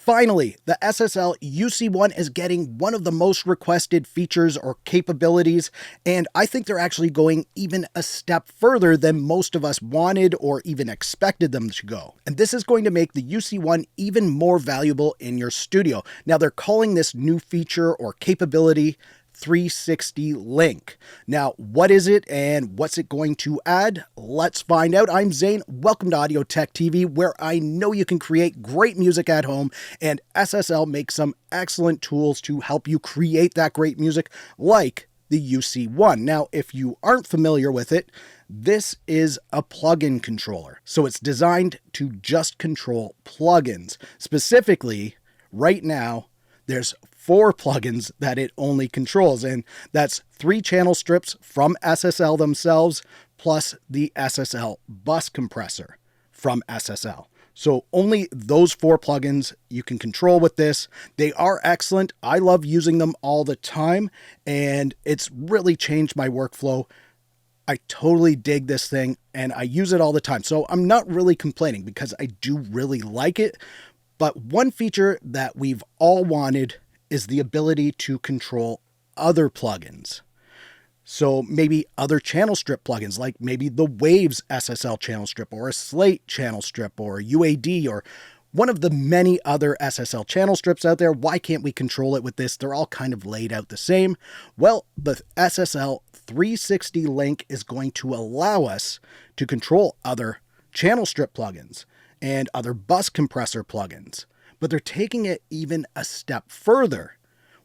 Finally, the SSL UC1 is getting one of the most requested features or capabilities, and I think they're actually going even a step further than most of us wanted or even expected them to go. And this is going to make the UC1 even more valuable in your studio. Now, they're calling this new feature or capability 360 Link. Now, what is it and what's it going to add? Let's find out. I'm Zane. Welcome to Audio Tech TV, where I know you can create great music at home, and SSL makes some excellent tools to help you create that great music, like the UC1. Now, if you aren't familiar with it, this is a plugin controller. So it's designed to just control plugins. Specifically, right now, there's 4 plugins that it only controls, and that's 3 channel strips from SSL themselves, plus the SSL bus compressor from SSL. So only those 4 plugins you can control with this. They are excellent. I love using them all the time, and it's really changed my workflow. I totally dig this thing, and I use it all the time. So I'm not really complaining because I do really like it. But one feature that we've all wanted is the ability to control other plugins. So maybe other channel strip plugins, like maybe the Waves SSL channel strip, or a Slate channel strip, or UAD, or one of the many other SSL channel strips out there. Why can't we control it with this? They're all kind of laid out the same. Well, the SSL 360 Link is going to allow us to control other channel strip plugins and other bus compressor plugins. But they're taking it even a step further.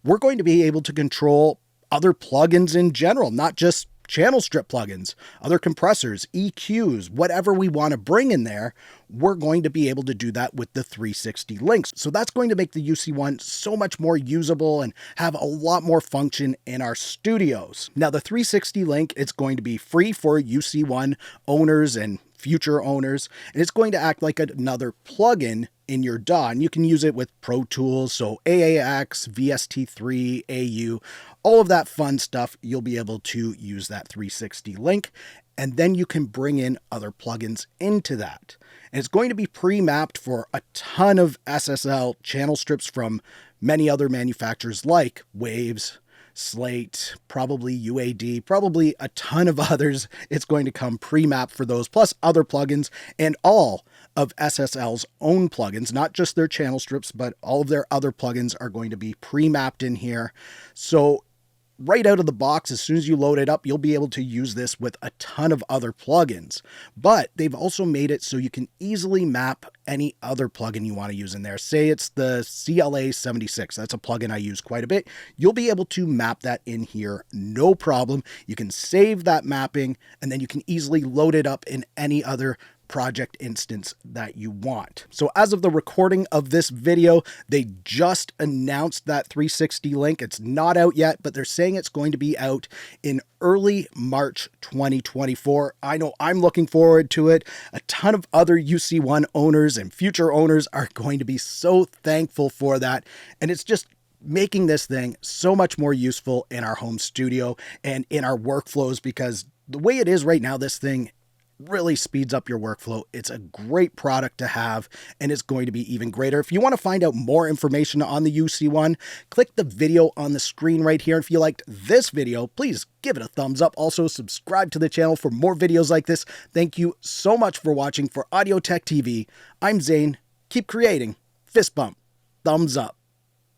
We're going to be able to control other plugins in general, not just channel strip plugins, other compressors, EQs, whatever we want to bring in there. We're going to be able to do that with the 360 links. So that's going to make the UC1 so much more usable and have a lot more function in our studios. Now, the 360 link, it's going to be free for UC1 owners and future owners, and it's going to act like another plugin in your DAW, and you can use it with Pro Tools, so AAX, VST3, AU, all of that fun stuff. You'll be able to use that 360 link, and then you can bring in other plugins into that. And it's going to be pre-mapped for a ton of SSL channel strips from many other manufacturers like Waves, Slate, probably UAD, probably a ton of others. It's going to come pre-mapped for those, plus other plugins, and all of SSL's own plugins, not just their channel strips, but all of their other plugins are going to be pre-mapped in here. So right out of the box, as soon as you load it up, you'll be able to use this with a ton of other plugins. But they've also made it so you can easily map any other plugin you want to use in there. Say it's the CLA 76. That's a plugin I use quite a bit. You'll be able to map that in here, no problem. You can save that mapping, and then you can easily load it up in any other project instance that you want. So as of the recording of this video, they just announced that 360 link. It's not out yet, but they're saying it's going to be out in early March 2024. I know I'm looking forward to it. A ton of other UC1 owners and future owners are going to be so thankful for that. And it's just making this thing so much more useful in our home studio and in our workflows, because the way it is right now, this thing really speeds up your workflow. It's a great product to have, and it's going to be even greater. If you want to find out more information on the UC1, click the video on the screen right here. If you liked this video, please give it a thumbs up. Also, subscribe to the channel for more videos like this. Thank you so much for watching. For Audio Tech TV, I'm Zane. Keep creating. Fist bump. Thumbs up.